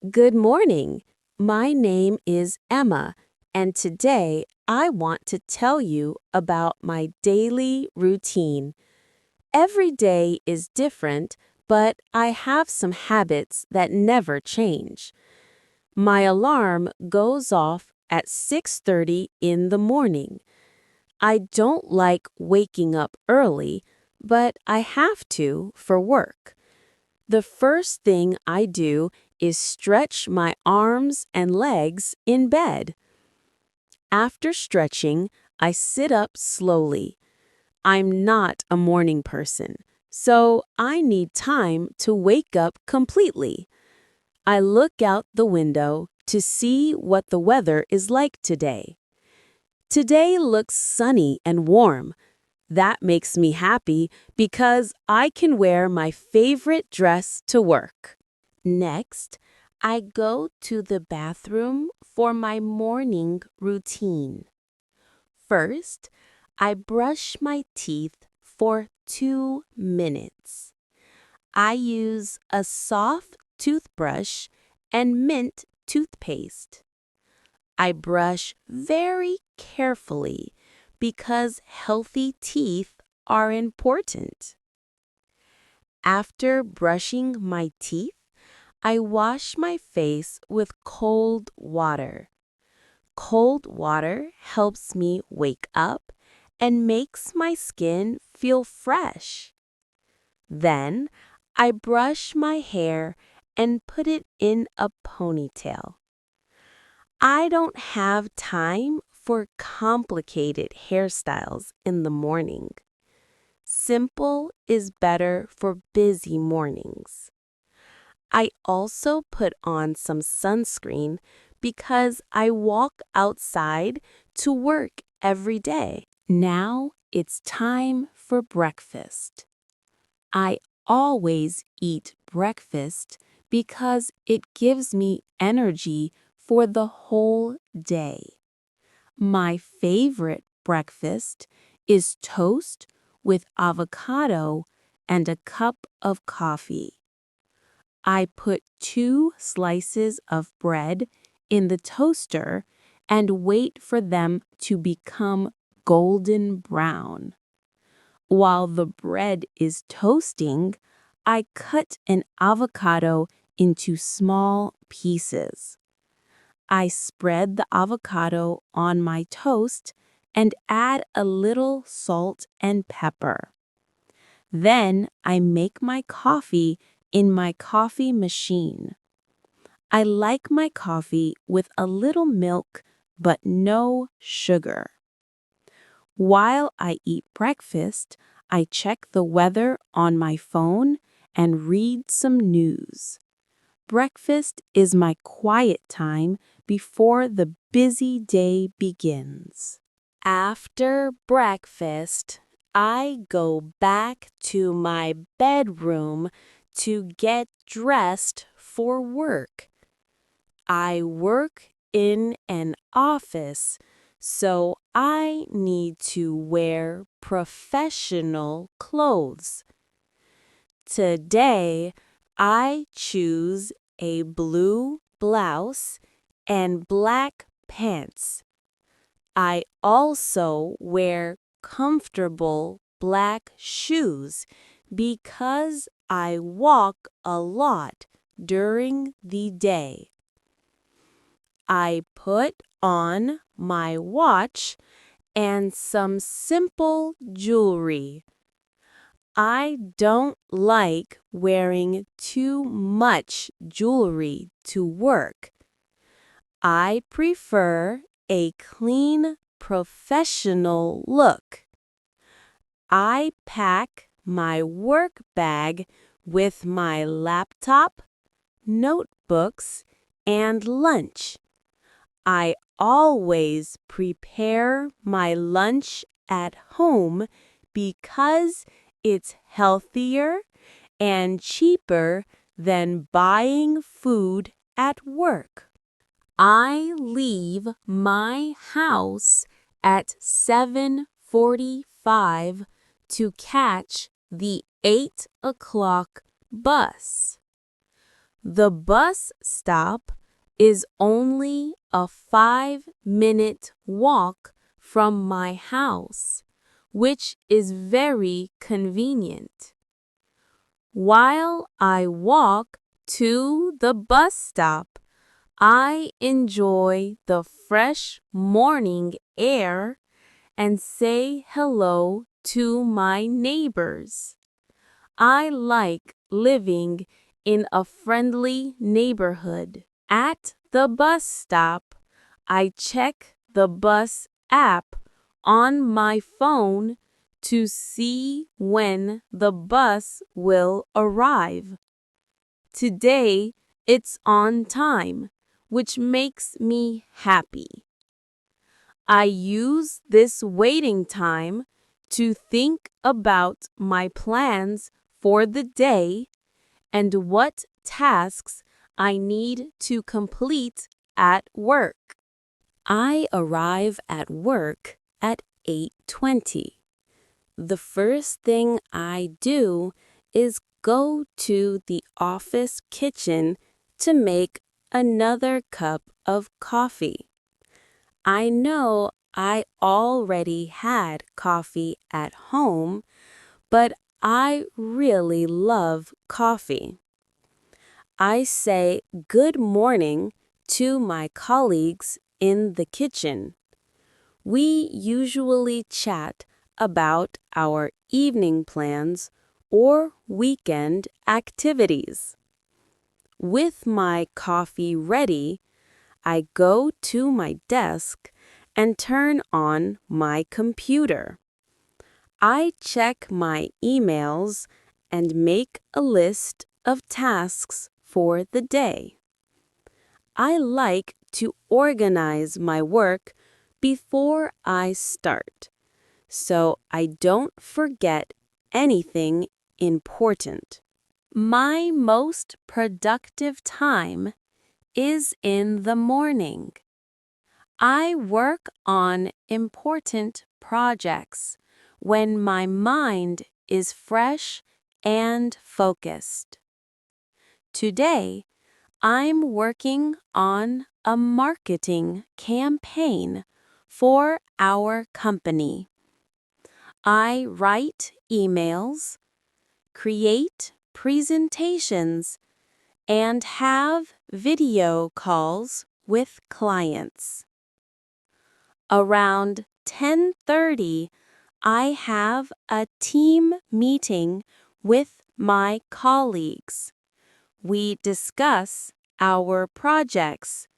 Good morning. My name is Emma, and today I want to tell you about my daily routine. Every day is different, but I have some habits that never change. My alarm goes off at 6:30 in the morning. I don't like waking up early, but I have to for work. The first thing I do is stretch my arms and legs in bed. After stretching, I sit up slowly. I'm not a morning person, so I need time to wake up completely. I look out the window to see what the weather is like today. Today looks sunny and warm. That makes me happy because I can wear my favorite dress to work. Next, I go to the bathroom for my morning routine. First, I brush my teeth for 2 minutes. I use a soft toothbrush and mint toothpaste. I brush very carefully because healthy teeth are important. After brushing my teeth, I wash my face with cold water. Cold water helps me wake up and makes my skin feel fresh. Then I brush my hair and put it in a ponytail. I don't have time for complicated hairstyles in the morning. Simple is better for busy mornings. I also put on some sunscreen because I walk outside to work every day. Now it's time for breakfast. I always eat breakfast because it gives me energy for the whole day. My favorite breakfast is toast with avocado and a cup of coffee. I put 2 slices of bread in the toaster and wait for them to become golden brown. While the bread is toasting, I cut an avocado into small pieces. I spread the avocado on my toast and add a little salt and pepper. Then I make my coffee in my coffee machine. I like my coffee with a little milk but no sugar. While I eat breakfast, I check the weather on my phone and read some news. Breakfast is my quiet time before the busy day begins. After breakfast, I go back to my bedroom to get dressed for work. I work in an office, so I need to wear professional clothes. Today, I choose a blue blouse and black pants. I also wear comfortable black shoes because I walk a lot during the day. I put on my watch and some simple jewelry. I don't like wearing too much jewelry to work. I prefer a clean, professional look. I pack my work bag with my laptop, notebooks, and lunch. I always prepare my lunch at home because it's healthier and cheaper than buying food at work. I leave my house at 7:45 to catch the 8 o'clock bus. The bus stop is only a 5-minute walk from my house, which is very convenient. While I walk to the bus stop, I enjoy the fresh morning air and say hello to my neighbors. I like living in a friendly neighborhood. At the bus stop, I check the bus app on my phone to see when the bus will arrive. Today, it's on time, which makes me happy. I use this waiting time to think about my plans for the day and what tasks I need to complete at work. I arrive at work at 8:20. The first thing I do is go to the office kitchen to make another cup of coffee. I know I already had coffee at home, but I really love coffee. I say good morning to my colleagues in the kitchen. We usually chat about our evening plans or weekend activities. With my coffee ready, I go to my desk and turn on my computer. I check my emails and make a list of tasks for the day. I like to organize my work before I start, so I don't forget anything important. My most productive time is in the morning. I work on important projects when my mind is fresh and focused. Today, I'm working on a marketing campaign for our company. I write emails, create presentations, and have video calls with clients. Around 10:30, I have a team meeting with my colleagues. We discuss our projects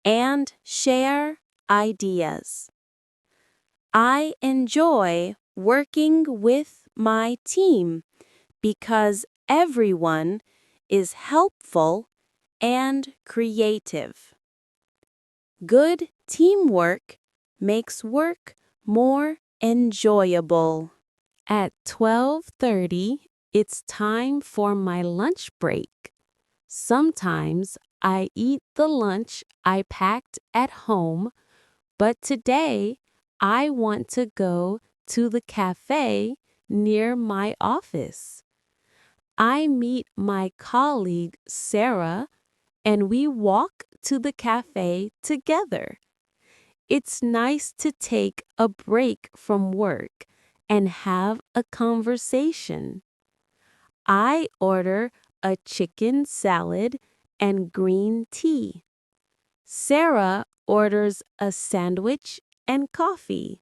and share ideas. I enjoy working with my team because everyone is helpful and creative. Good teamwork makes work more enjoyable. At 12:30, it's time for my lunch break. Sometimes I eat the lunch I packed at home, but today I want to go to the cafe near my office. I meet my colleague Sarah and we walk to the cafe together. It's nice to take a break from work and have a conversation. I order a chicken salad and green tea. Sarah orders a sandwich and coffee.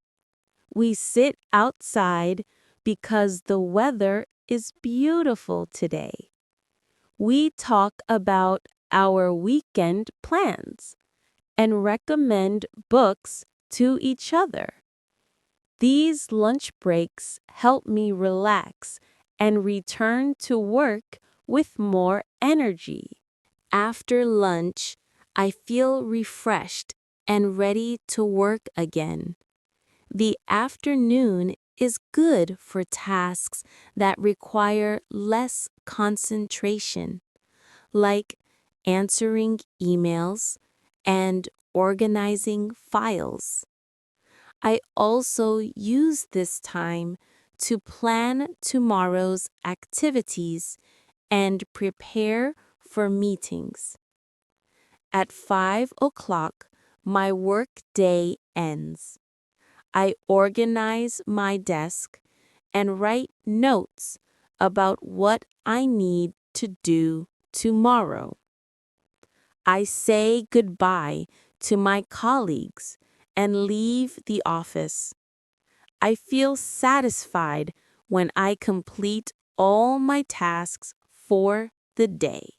We sit outside because the weather is beautiful today. We talk about our weekend plans and recommend books to each other. These lunch breaks help me relax and return to work with more energy. After lunch, I feel refreshed and ready to work again. The afternoon is good for tasks that require less concentration, like answering emails and organizing files. I also use this time to plan tomorrow's activities and prepare for meetings. At 5 o'clock, my work day ends. I organize my desk and write notes about what I need to do tomorrow. I say goodbye to my colleagues and leave the office. I feel satisfied when I complete all my tasks for the day.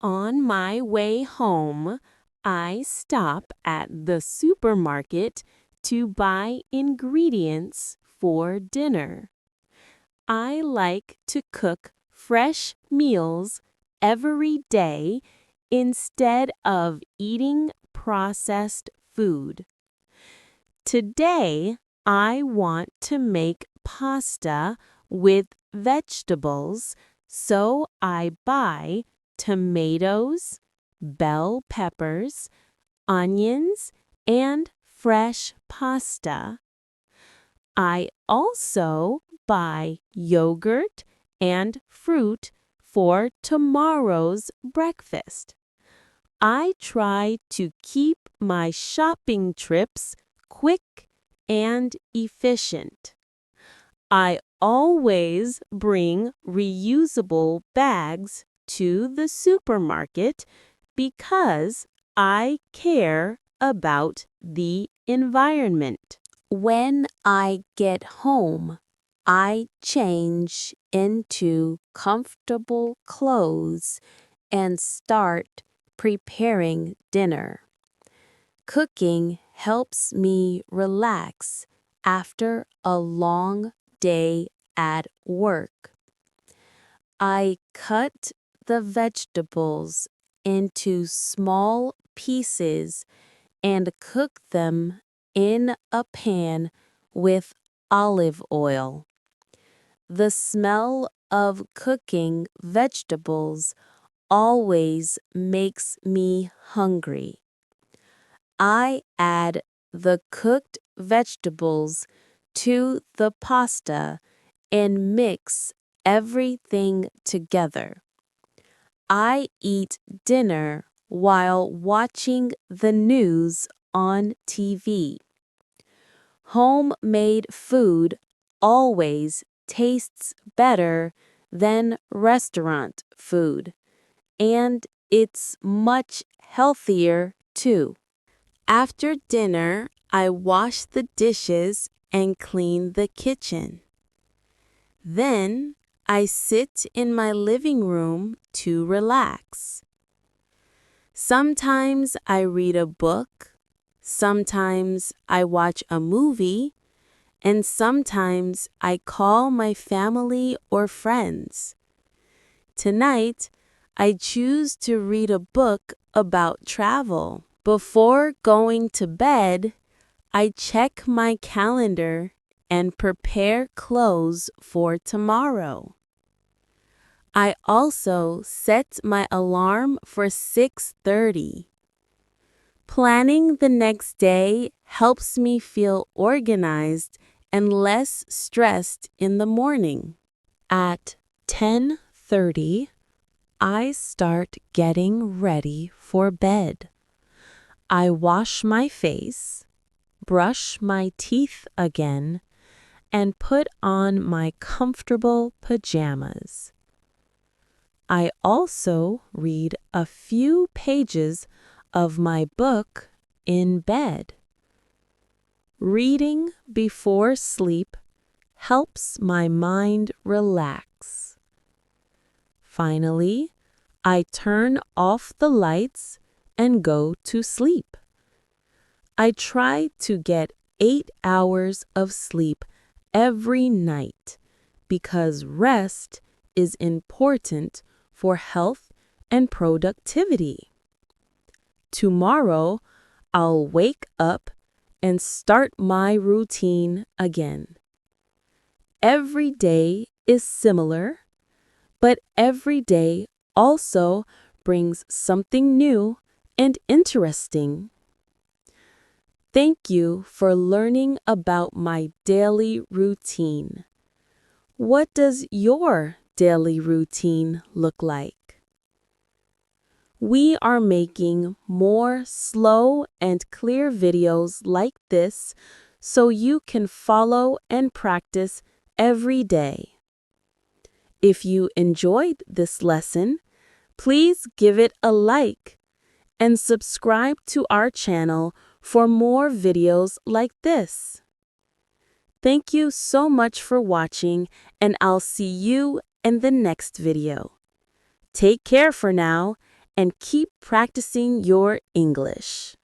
On my way home, I stop at the supermarket to buy ingredients for dinner. I like to cook fresh meals every day instead of eating processed food. Today, I want to make pasta with vegetables, so I buy tomatoes, bell peppers, onions, and fresh pasta. I also buy yogurt and fruit for tomorrow's breakfast. I try to keep my shopping trips quick and efficient. I always bring reusable bags to the supermarket because I care about the environment. When I get home, I change into comfortable clothes and start preparing dinner. Cooking helps me relax after a long day at work. I cut the vegetables into small pieces and cook them in a pan with olive oil. The smell of cooking vegetables always makes me hungry. I add the cooked vegetables to the pasta and mix everything together. I eat dinner while watching the news on TV. Homemade food always tastes better than restaurant food, and it's much healthier too. After dinner, I wash the dishes and clean the kitchen. Then I sit in my living room to relax. Sometimes I read a book, sometimes I watch a movie, and sometimes I call my family or friends. Tonight, I choose to read a book about travel. Before going to bed, I check my calendar and prepare clothes for tomorrow. I also set my alarm for 6:30. Planning the next day helps me feel organized and less stressed in the morning. At 10:30, I start getting ready for bed. I wash my face, brush my teeth again, and put on my comfortable pajamas. I also read a few pages of my book in bed. Reading before sleep helps my mind relax. Finally, I turn off the lights and go to sleep. I try to get 8 hours of sleep every night because rest is important for health and productivity. Tomorrow, I'll wake up and start my routine again. Every day is similar, but every day also brings something new and interesting. Thank you for learning about my daily routine. What does your daily routine look like? We are making more slow and clear videos like this so you can follow and practice every day. If you enjoyed this lesson, please give it a like and subscribe to our channel for more videos like this. Thank you so much for watching, and I'll see you in the next video. Take care for now and keep practicing your English.